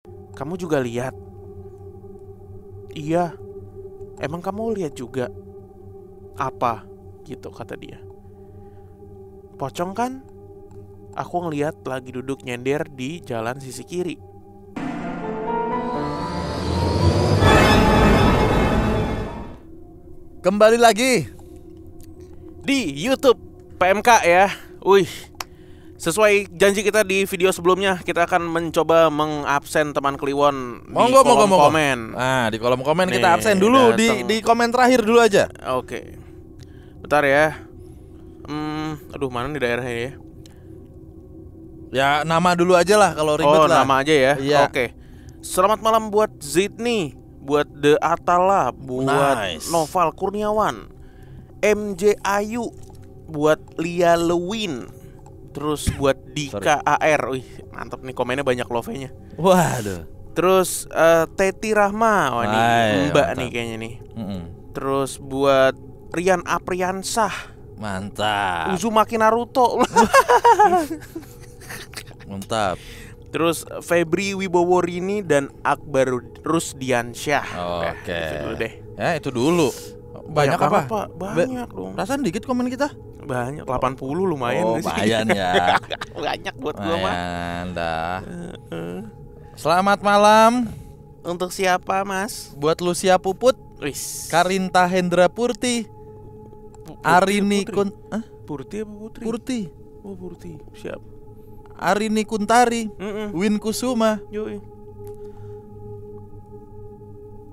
Kamu juga lihat? Iya. Emang kamu lihat juga? Apa? Gitu kata dia. Pocong kan? Aku ngeliat lagi duduk nyender di jalan sisi kiri. Kembali lagi di YouTube PMK ya. Wih, sesuai janji kita di video sebelumnya, kita akan mencoba mengabsen teman Kliwon di kolom komen. Nah, di kolom komen nih, kita absen dulu di komen terakhir dulu aja. Oke. Bentar ya. Aduh, mana nih daerahnya ya? Ya, nama dulu aja lah kalau ribet lah. Oh, nama aja ya? Iya. Oke. Selamat malam buat Zidni, buat The Atala, buat Noval Kurniawan, MJ Ayu, buat Lia Lewin, terus buat Dika AR. Wih, mantap nih, komennya banyak love-nya. Waduh. Terus Teti Rahma. Wah, nih Mbak nih kayaknya nih. Terus buat Rian Apriansah. Mantap. Uzumaki Naruto. Mantap. Terus Febri Wibowo Rini dan Akbar Rusdiansyah. Oke. Itu dulu deh. Ya, itu dulu. Banyak apa? Banyak dong. Perasaan dikit komen kita. Banyak, 80 lumayan. Lumayan ya. Banyak buat gua mah. Dah. Selamat malam. Untuk siapa, Mas? Buat Lucia Puput, Wis. Karinta Hendra Purti, Arini Kun, Purti apa Putri? Purti. Oh, Purti. Siap. Arini Kuntari, Win Kusuma, Yoi.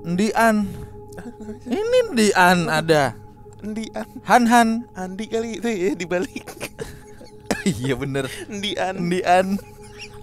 Ndian. Ini Ndian ada. Ndian. Han. Andi kali itu ya dibalik. Iya bener. Ndian.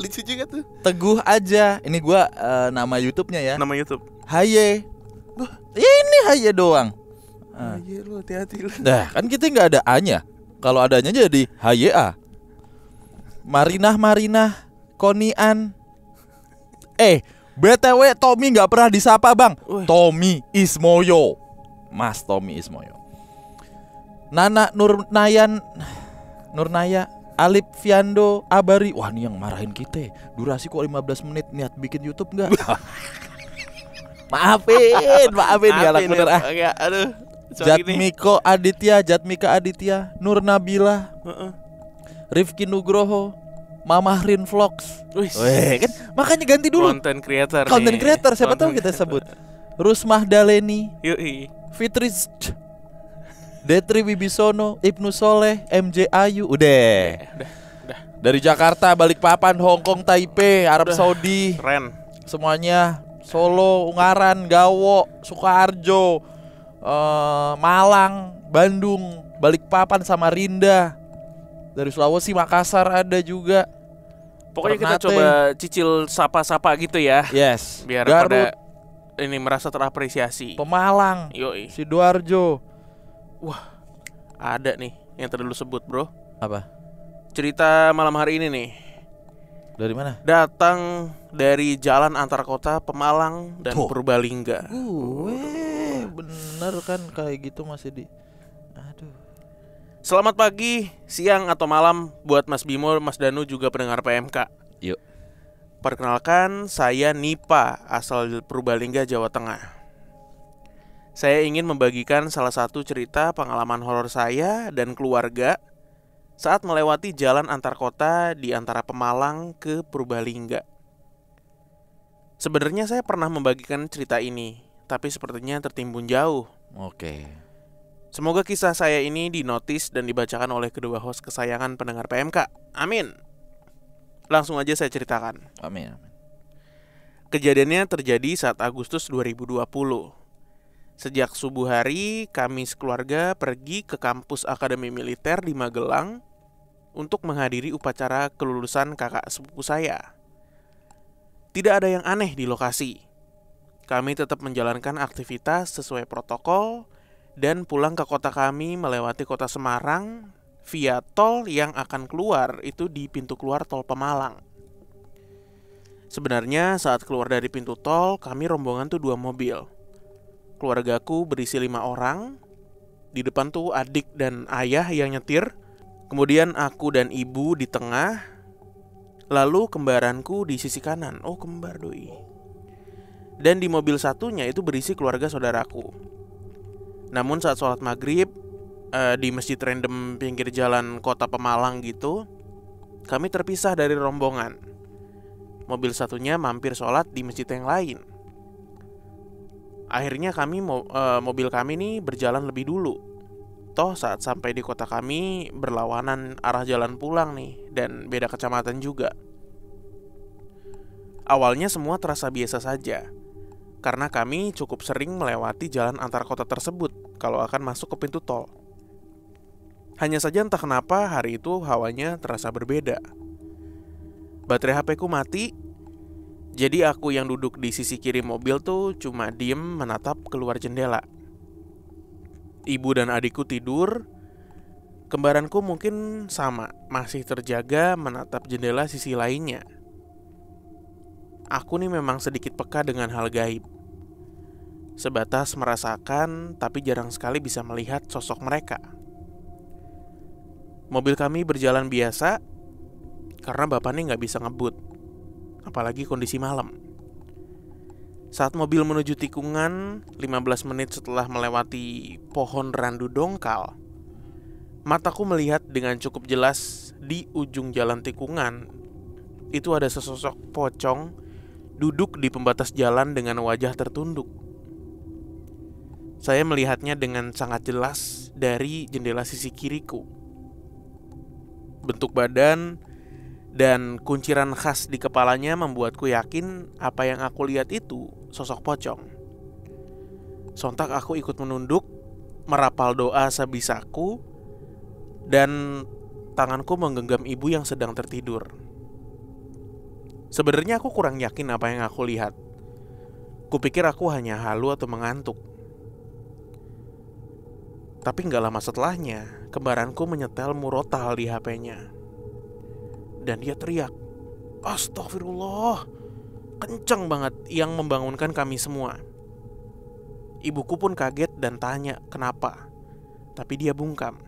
Lucu juga tuh. Teguh aja. Ini gua nama YouTube-nya ya. Nama YouTube. Haye. Ini Haye doang. Haye lu, hati-hati lu. Nah, kan kita nggak ada A-nya. Kalau adanya jadi Haye A. Marinah, Konian. BTW Tommy nggak pernah disapa bang. Tommy Ismoyo. Mas Tommy Ismoyo. Nana Nurnaya, Alip Fiando, Abari. Wah, ini yang marahin kita. Durasi kok 15 menit. Niat bikin YouTube nggak? Maafin galak bener ah. Aduh. Jatmika Aditya, Nur Nabila, Rifki Nugroho, Mamahrin Vlogs. Kan makanya ganti dulu. Content creator. Siapa tahu kita sebut. Rusmah Daleni, Yoi. Fitri, Detri Wibisono, Ibnu Soleh, MJ Ayu. Udah. Dari Jakarta, Balikpapan, Hongkong, Taipei, Arab Saudi. Keren. Semuanya. Solo, Ungaran, Gawo, Sukoharjo, Malang, Bandung, Balikpapan, Samarinda. Dari Sulawesi, Makassar ada juga. Pokoknya Ternate. kita coba cicil sapa-sapa gitu ya. Yes. Biar Garut, pada ini merasa terapresiasi. Pemalang, Yoi. Sidoarjo. Wah, ada nih yang tadi lu sebut, bro. Apa? Cerita malam hari ini nih. Dari mana? Datang dari jalan antar kota Pemalang dan Purbalingga. Bener kan kayak gitu masih di. Aduh. Selamat pagi, siang atau malam buat Mas Bimo, Mas Danu juga pendengar PMK. Yuk. Perkenalkan, saya Nipa, asal Purbalingga, Jawa Tengah. Saya ingin membagikan salah satu cerita pengalaman horor saya dan keluarga saat melewati jalan antar kota di antara Pemalang ke Purbalingga. Sebenarnya saya pernah membagikan cerita ini, tapi sepertinya tertimbun jauh. Oke. Semoga kisah saya ini dinotis dan dibacakan oleh kedua host kesayangan pendengar PMK. Amin. Langsung aja saya ceritakan. Amin. Kejadiannya terjadi saat Agustus 2020. Sejak subuh hari, kami sekeluarga pergi ke kampus Akademi Militer di Magelang untuk menghadiri upacara kelulusan kakak sepupu saya. Tidak ada yang aneh di lokasi. Kami tetap menjalankan aktivitas sesuai protokol dan pulang ke kota kami melewati kota Semarang via tol yang akan keluar itu di pintu keluar tol Pemalang. Sebenarnya saat keluar dari pintu tol, kami rombongan tuh 2 mobil. Keluargaku berisi 5 orang. Di depan tuh adik dan ayah yang nyetir. Kemudian aku dan ibu di tengah. Lalu kembaranku di sisi kanan. Oh, kembar doi. Dan di mobil satunya itu berisi keluarga saudaraku. Namun saat sholat maghrib di masjid random pinggir jalan kota Pemalang gitu, kami terpisah dari rombongan. Mobil satunya mampir sholat di masjid yang lain. Akhirnya mobil kami nih berjalan lebih dulu. Toh saat sampai di kota kami berlawanan arah jalan pulang nih, dan beda kecamatan juga. Awalnya semua terasa biasa saja, karena kami cukup sering melewati jalan antar kota tersebut kalau akan masuk ke pintu tol. Hanya saja entah kenapa hari itu hawanya terasa berbeda. Baterai HP ku mati. Jadi aku yang duduk di sisi kiri mobil tuh cuma diem menatap keluar jendela. Ibu dan adikku tidur. Kembaranku mungkin sama, masih terjaga menatap jendela sisi lainnya. Aku nih memang sedikit peka dengan hal gaib. Sebatas merasakan, tapi jarang sekali bisa melihat sosok mereka. Mobil kami berjalan biasa, karena bapak nih gak bisa ngebut, apalagi kondisi malam. Saat mobil menuju tikungan, 15 menit setelah melewati pohon randu dongkal, mataku melihat dengan cukup jelas di ujung jalan tikungan itu ada sesosok pocong duduk di pembatas jalan dengan wajah tertunduk. Saya melihatnya dengan sangat jelas dari jendela sisi kiriku. Bentuk badan dan kunciran khas di kepalanya membuatku yakin apa yang aku lihat itu sosok pocong. Sontak aku ikut menunduk, merapal doa sebisaku, dan tanganku menggenggam ibu yang sedang tertidur. Sebenarnya aku kurang yakin apa yang aku lihat. Kupikir aku hanya halu atau mengantuk. Tapi gak lama setelahnya, kembaranku menyetel murotal di HP-nya. Dan dia teriak, "Astagfirullah!" Kencang banget yang membangunkan kami semua. Ibuku pun kaget dan tanya kenapa. Tapi dia bungkam.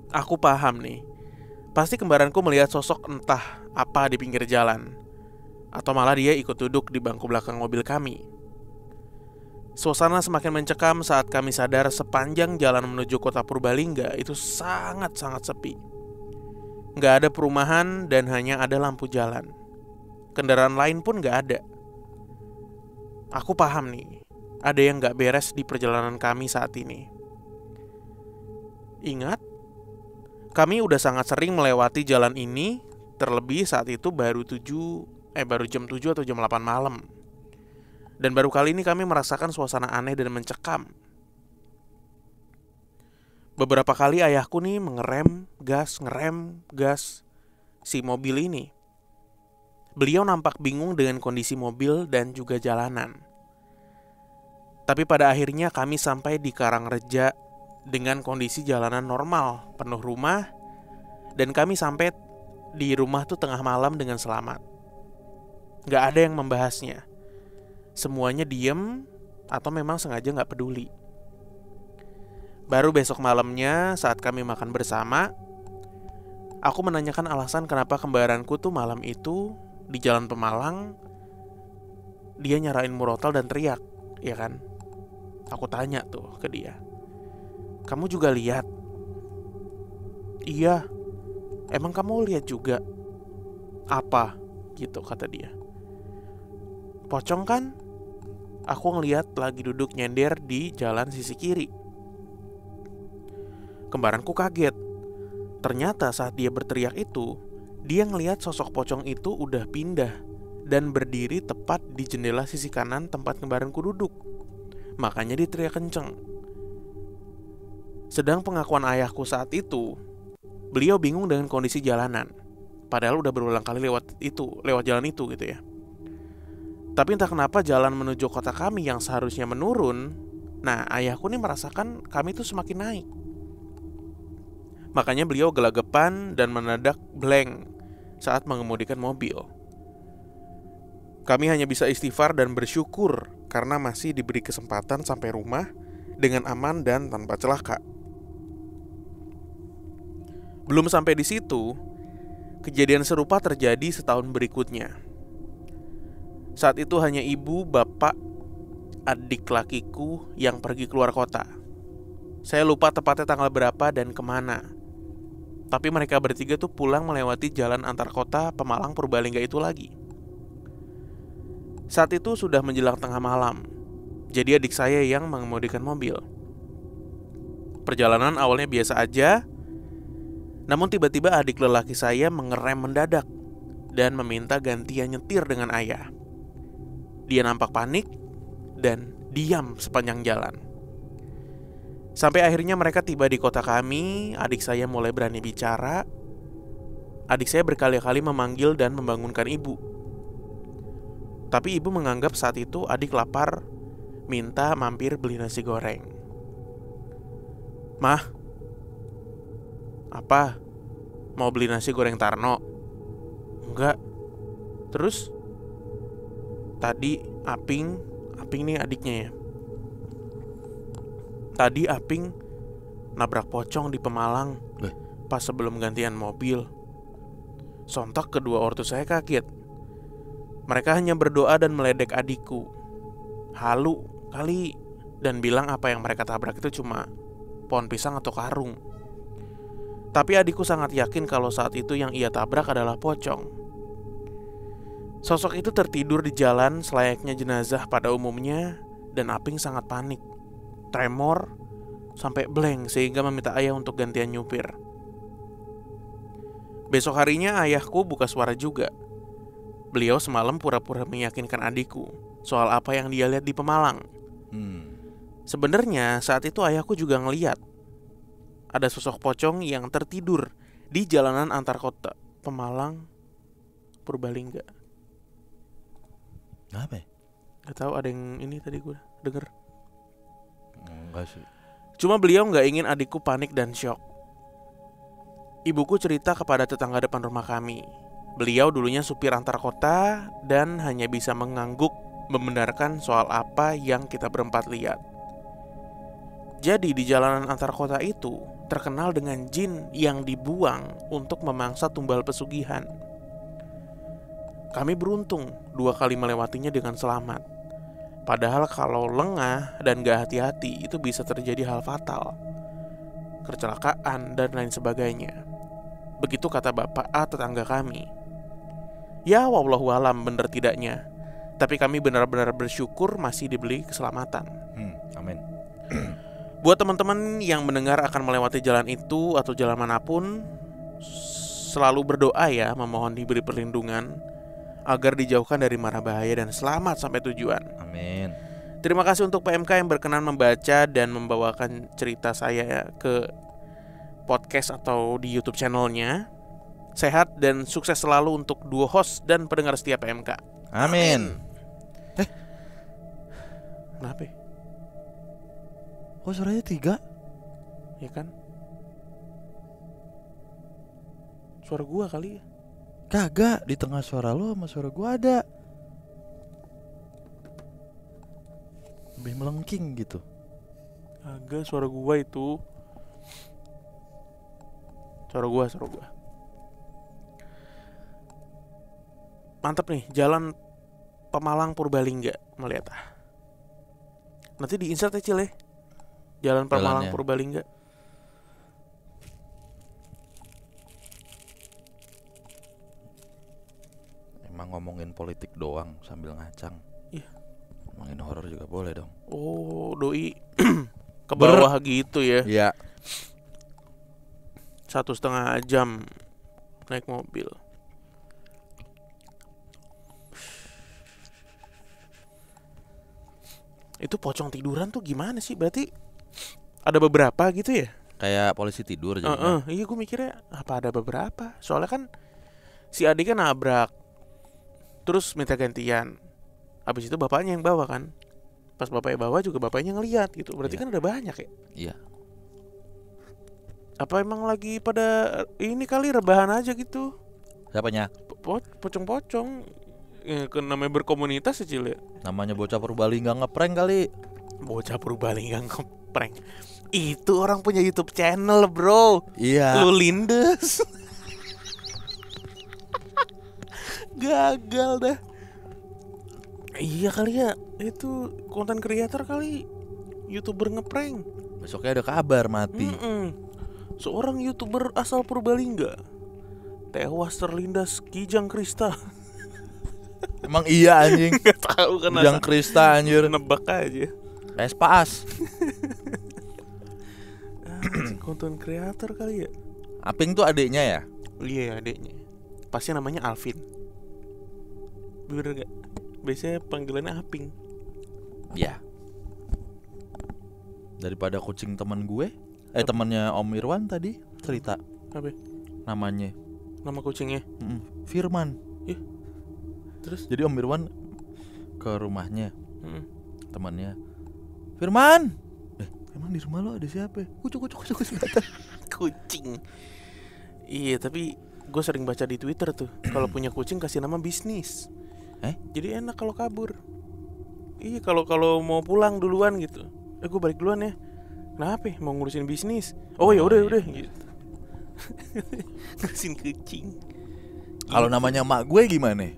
Aku paham nih. Pasti kembaranku melihat sosok entah apa di pinggir jalan. Atau malah dia ikut duduk di bangku belakang mobil kami. Suasana semakin mencekam saat kami sadar sepanjang jalan menuju kota Purbalingga itu sangat-sangat sepi. Gak ada perumahan dan hanya ada lampu jalan. Kendaraan lain pun gak ada. Aku paham nih, ada yang gak beres di perjalanan kami saat ini. Ingat, kami udah sangat sering melewati jalan ini, terlebih saat itu baru jam 7 atau jam 8 malam. Dan baru kali ini kami merasakan suasana aneh dan mencekam. Beberapa kali ayahku nih ngerem gas si mobil ini. Beliau nampak bingung dengan kondisi mobil dan juga jalanan. Tapi pada akhirnya kami sampai di Karangreja dengan kondisi jalanan normal, penuh rumah, dan kami sampai di rumah tuh tengah malam dengan selamat. Gak ada yang membahasnya. Semuanya diem atau memang sengaja gak peduli. Baru besok malamnya saat kami makan bersama, aku menanyakan alasan kenapa kembaranku tuh malam itu di Jalan Pemalang dia nyarain murotal dan teriak, ya kan? Aku tanya tuh ke dia, "Kamu juga lihat?" "Iya." "Emang kamu lihat juga?" "Apa?" gitu kata dia. "Pocong kan? Aku ngeliat lagi duduk nyender di jalan sisi kiri." Kembaranku kaget. Ternyata saat dia berteriak itu, dia ngelihat sosok pocong itu udah pindah dan berdiri tepat di jendela sisi kanan tempat kembaranku duduk. Makanya dia teriak kenceng. Sedang pengakuan ayahku saat itu, beliau bingung dengan kondisi jalanan. Padahal udah berulang kali lewat jalan itu gitu ya. Tapi entah kenapa jalan menuju kota kami yang seharusnya menurun, nah ayahku nih merasakan kami tuh semakin naik. Makanya beliau gelagapan dan mendadak blank saat mengemudikan mobil. Kami hanya bisa istighfar dan bersyukur karena masih diberi kesempatan sampai rumah dengan aman dan tanpa celaka. Belum sampai di situ, Kejadian serupa terjadi setahun berikutnya. Saat itu hanya ibu, bapak, adik lakiku yang pergi keluar kota. Saya lupa tepatnya tanggal berapa dan kemana. Tapi mereka bertiga tuh pulang melewati jalan antar kota Pemalang Purbalingga itu lagi. Saat itu sudah menjelang tengah malam. Jadi adik saya yang mengemudikan mobil. Perjalanan awalnya biasa aja. Namun tiba-tiba adik lelaki saya mengerem mendadak dan meminta gantian nyetir dengan ayah. Dia nampak panik dan diam sepanjang jalan. Sampai akhirnya mereka tiba di kota kami. Adik saya mulai berani bicara. Adik saya berkali-kali memanggil dan membangunkan ibu. Tapi ibu menganggap saat itu adik lapar, minta mampir beli nasi goreng. Mah, apa? Mau beli nasi goreng Tarno? Enggak. Terus? Tadi Aping nih adiknya ya. Tadi Aping nabrak pocong di Pemalang pas sebelum gantian mobil. Sontak kedua ortu saya kaget. Mereka hanya berdoa dan meledek adikku. Halu kali, dan bilang apa yang mereka tabrak itu cuma pohon pisang atau karung. Tapi adikku sangat yakin kalau saat itu yang ia tabrak adalah pocong. Sosok itu tertidur di jalan selayaknya jenazah pada umumnya, dan Aping sangat panik, tremor, sampai blank sehingga meminta ayah untuk gantian nyupir. Besok harinya ayahku buka suara juga. Beliau semalam pura-pura meyakinkan adikku soal apa yang dia lihat di Pemalang. Sebenarnya saat itu ayahku juga ngeliat ada sosok pocong yang tertidur di jalanan antar kota Pemalang Purbalingga. Apa ya? Gak tahu, ada yang ini tadi gue denger. Enggak sih. Cuma beliau gak ingin adikku panik dan syok. Ibuku cerita kepada tetangga depan rumah kami. Beliau dulunya supir antar kota dan hanya bisa mengangguk membenarkan soal apa yang kita berempat lihat. Jadi di jalanan antar kota itu terkenal dengan jin yang dibuang untuk memangsa tumbal pesugihan. Kami beruntung 2 kali melewatinya dengan selamat. Padahal kalau lengah dan gak hati-hati itu bisa terjadi hal fatal, kecelakaan dan lain sebagainya. Begitu kata bapak A tetangga kami. Ya wallahu alam bener tidaknya, tapi kami benar-benar bersyukur masih diberi keselamatan. Amin. Buat teman-teman yang mendengar akan melewati jalan itu atau jalan manapun, selalu berdoa ya, memohon diberi perlindungan agar dijauhkan dari mara bahaya dan selamat sampai tujuan. Amin. Terima kasih untuk PMK yang berkenan membaca dan membawakan cerita saya ke podcast atau di YouTube channelnya. Sehat dan sukses selalu untuk duo host dan pendengar setia PMK. Amin. Kenapa? Kok suaranya 3? Ya kan? Suara gua kali ya? Kagak, di tengah suara lo sama suara gua ada. Lebih melengking gitu. Kagak, suara gua itu. Suara gua. Mantap nih, jalan Pemalang Purbalingga melihat. Nanti di-insert ya Cil ya. Jalan Pemalang Purbalingga. Emang ngomongin politik doang sambil ngacang. Iya. Ngomongin horor juga boleh dong. Oh, doi ke bawah gitu ya. Iya. 1,5 jam naik mobil. Itu pocong tiduran tuh gimana sih? Berarti ada beberapa gitu ya? Kayak polisi tidur jadinya. Iya, gue mikirnya apa ada beberapa. Soalnya kan si adik kan nabrak, terus minta gantian. Habis itu bapaknya yang bawa kan. Pas bapaknya bawa juga bapaknya ngeliat gitu. Berarti kan ada banyak ya? Iya. Apa emang lagi pada ini kali rebahan aja gitu? Siapanya? Pocong-pocong. Namanya berkomunitas ya Cil ya? Namanya bocah Purbalingga ngeprank kali. Bocah Purbalingga ngeprank. Itu orang punya YouTube channel bro. Iya. Lu lindes. Gagal dah. Iya kali ya, itu konten creator kali, YouTuber ngeprank. Besoknya ada kabar mati. Seorang YouTuber asal Purbalingga tewas terlindas Kijang Krista. Emang iya anjing. Gak tahu kan. Kijang Krista anjir. Nebak aja. Paas. Konten creator kali ya. Aping tuh adiknya ya? Iya adiknya. Pasti namanya Alvin. Bener gak? Biasanya panggilannya Aping. Ya. Daripada kucing teman gue, temannya Om Irwan tadi cerita. Apa? Namanya. Nama kucingnya? Firman. Terus? Jadi Om Irwan ke rumahnya, temannya. Firman. Emang di rumah lo ada siapa? Kucing. Kucing. Iya tapi gue sering baca di Twitter tuh, kalau punya kucing kasih nama bisnis. Jadi enak kalau kabur. Iya kalau mau pulang duluan gitu. Gue balik duluan ya. Kenapa? Mau ngurusin bisnis. Oh ya udah gitu. Ngurusin kucing. Kalau namanya emak gue gimana?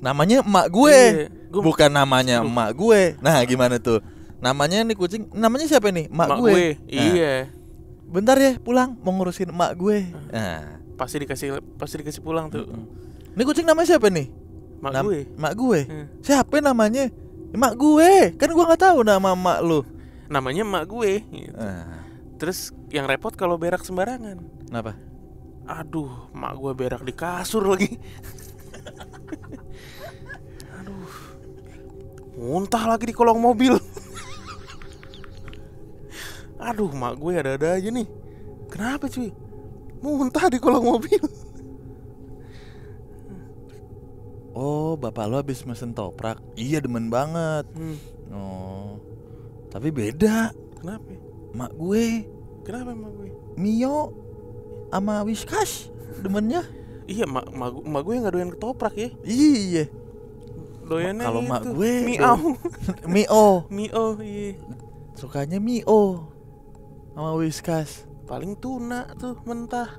Namanya emak gue. Bukan namanya emak gue. Nah, gimana tuh? Namanya nih kucing, namanya siapa nih? Emak gue. Nah, iya. Bentar ya, pulang mau ngurusin emak gue. Nah, pasti dikasih pulang tuh. Ini kucing namanya siapa nih? Emak gue. Siapa namanya? Emak gue. Kan gue enggak tahu nama emak lu. Namanya emak gue gitu. Terus yang repot kalau berak sembarangan. Kenapa? Aduh, emak gue berak di kasur lagi. Aduh. Muntah lagi di kolong mobil. Aduh, emak gue ada-ada aja nih. Kenapa cuy? Muntah di kolong mobil. Oh, bapak lo habis mesen toprak. Iya, demen banget. Oh. Tapi beda. Kenapa? Mak gue. Kenapa emak gue? Mio sama Whiskas demennya. Iya, mak gue enggak doyan ketoprak ya. Iya. Doyannya kalau mak gue Mio, iya. Sukanya Mio sama Whiskas. Paling tuna tuh mentah.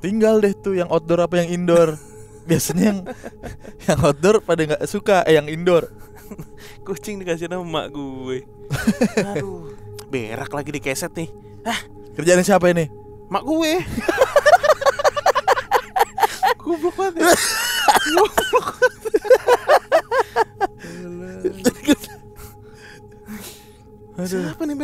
Tinggal deh tuh yang outdoor apa yang indoor. Biasanya yang outdoor pada nggak suka, yang indoor. Kucing dikasih nama mak gue. Aduh, berak lagi di keset nih. Kerjaan siapa ini? Mak gue. Goblok banget. Siapa nih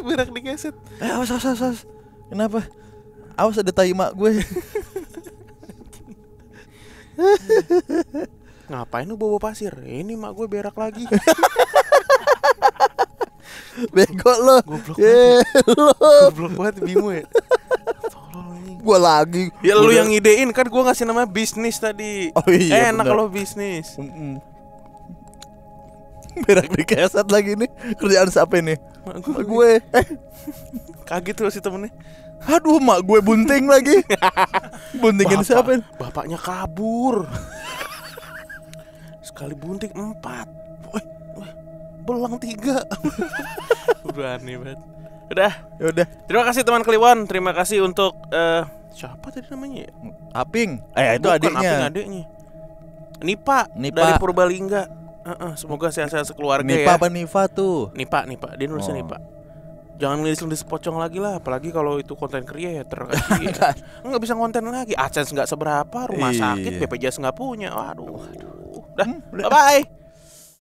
berak di keset? Awas. Kenapa? Awas ada tai mak gue. Ngapain lu bawa pasir? Ini mak gue berak lagi. Bego lo. Goblok banget Bimo ya. Gua lagi. Ya lu yang ngidein kan, gua ngasih nama bisnis tadi. Oh iya. Enak kalau bisnis. Berak di keset lagi nih. Kerjaan siapa nih? Mak gue. Kaget tuh si temennya. Aduh, mak gue bunting lagi. Buntingin siapa? Bapaknya kabur. Sekali bunting 4. Belang 3. Berani banget. Udah. Terima kasih teman Kliwon. Terima kasih untuk siapa tadi namanya ya? Aping. Itu bukan, adiknya. Aping adiknya. Nipa dari Purbalingga. Semoga sehat-sehat sekeluarga Nipa ya. Nipa apa Niva tuh? Nipa. Dia nulisnya Nipa. Jangan ngelis pocong lagi lah, apalagi kalau itu konten creator kan. Nggak bisa konten lagi. AdSense nggak seberapa, rumah sakit, BPJS nggak punya. Waduh. Bye bye.